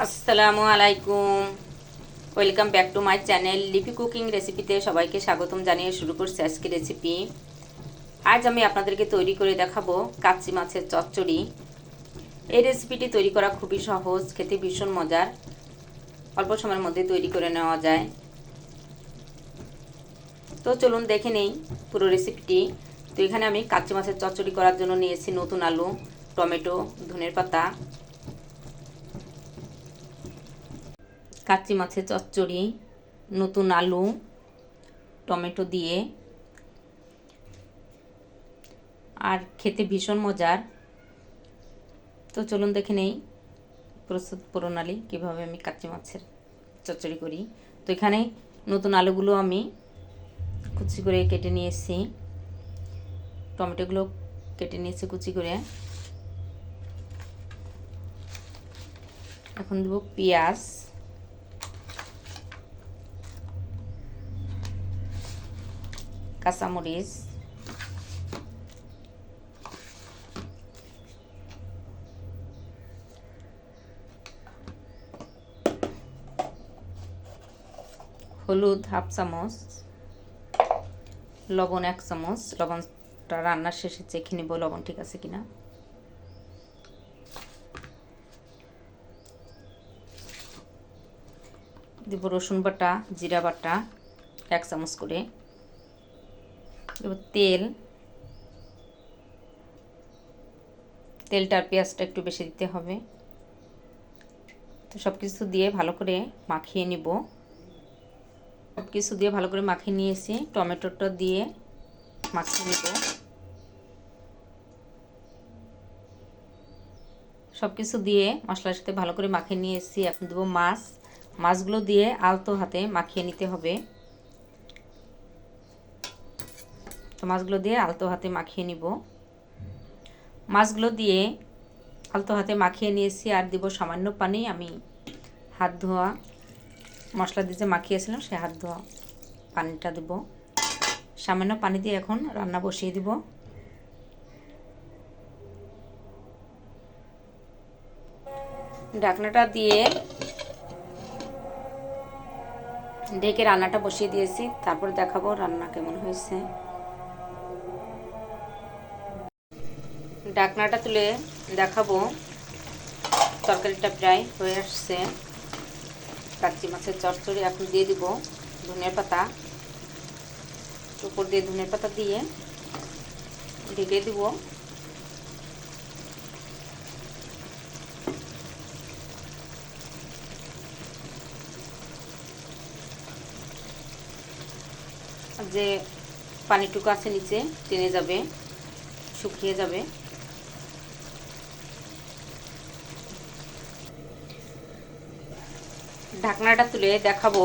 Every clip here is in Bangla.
আসসালামু আলাইকুম, welcome back to my channel লিপি কুকিং রেসিপিতে সবাইকে স্বাগতম জানিয়ে শুরু করছি আজকে রেসিপি। আজ আমি আপনাদেরকে তৈরি করে দেখাবো কাচ্চি মাছের চচ্চড়ি। এই রেসিপিটি তৈরি করা খুবই সহজ, খেতে ভীষণ মজার, অল্প সময়ের মধ্যে তৈরি করে নেওয়া যায়। তো চলুন দেখে নেই পুরো রেসিপিটি। তো এখানে আমি কাচ্চি মাছের চচ্চড়ি করার জন্য নিয়েছি নতুন আলু, টমেটো, ধনের পাতা। কাচ্চি মাছের চচ্চড়ি নতুন আলু টমেটো দিয়ে, আর খেতে ভীষণ মজার। তো চলুন দেখে নেই প্রস্তুত প্রণালী কীভাবে আমি কাচ্চি মাছের চচ্চড়ি করি। তো এখানে নতুন আলুগুলো আমি কুচি করে কেটে নিয়েছি, টমেটোগুলো কেটে নিয়েছি কুচি করে। এখন দেব পেঁয়াজ, কাঁচামরিচ, হলুদ হাফ চামচ, লবণ 1 চামচ। লবণটা রান্নার শেষে চেখে নেব লবণ ঠিক আছে কিনা। দেব রসুন বাটা, জিরা বাটা 1 চামচ করে। দেব তেল, তেলটা আর পেঁয়াজটা একটু বেশি দিতে হবে। তো সব কিছু দিয়ে ভালো করে মাখিয়ে নিব। সব কিছু দিয়ে ভালো করে মাখিয়ে নিয়েছি, টমেটোটা দিয়ে মাখিয়ে নিব। সব কিছু দিয়ে মশলার সাথে ভালো করে মাখিয়ে নিয়েছি। এখন দেবো মাছ। মাছগুলো দিয়ে আলতো হাতে মাখিয়ে নিতে হবে। তো মাছগুলো দিয়ে আলতো হাতে মাখিয়ে নিব। মাছগুলো দিয়ে আলতো হাতে মাখিয়ে নিয়েছি, আর দিব সামান্য পানি। আমি হাত ধোয়া মশলা দিয়ে যে মাখিয়েছিলাম সে হাত ধোয়া পানিটা দেব। সামান্য পানি দিয়ে এখন রান্না বসিয়ে দিব। ঢাকনাটা দিয়ে ঢেকে রান্নাটা বসিয়ে দিয়েছি, তারপর দেখাবো রান্না কেমন হয়েছে। ঢাকনাটা তুলে দেখাবো তরকারিটা প্রায় হয়ে আসছে। কাচ্চি মাছের চচ্চড়ি এখন দিয়ে দিব ধনিয়া পাতা, উপর দিয়ে ধনিয়া পাতা দিয়ে ঢেকে দিব। যে পানিটুকু আছে নিচে টেনে যাবে, শুকিয়ে যাবে। ঢাকনাটা তুলে দেখাবো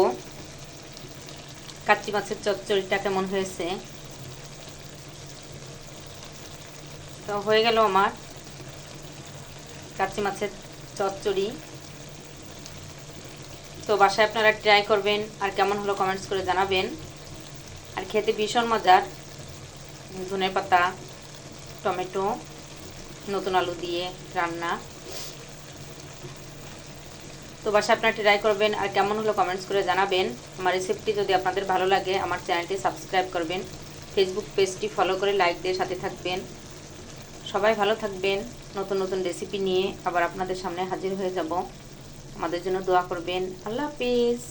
কাচ্চি মাছের চচ্চড়িটা কেমন হয়েছে। তো হয়ে গেল আমার কাচ্চি মাছের চচ্চড়ি। তো বাসায় আপনারা ট্রাই করবেন, আর কেমন হলো কমেন্টস করে জানাবেন। আর খেতে ভীষণ মজার, ধনে পাতা টমেটো নতুন আলু দিয়ে রান্না। তো বাসায় আপনারা ট্রাই করবেন, আর কেমন হলো কমেন্টস করে জানাবেন। আমার রেসিপিটি যদি আপনাদের ভালো লাগে আমার চ্যানেলটি সাবস্ক্রাইব করবেন, ফেসবুক পেজটি ফলো করে লাইক দিয়ে সাথে থাকবেন। সবাই ভালো থাকবেন। নতুন নতুন রেসিপি নিয়ে আবার আপনাদের সামনে হাজির হয়ে যাব। আমাদের জন্য দোয়া করবেন। আল্লাহ হাফিজ।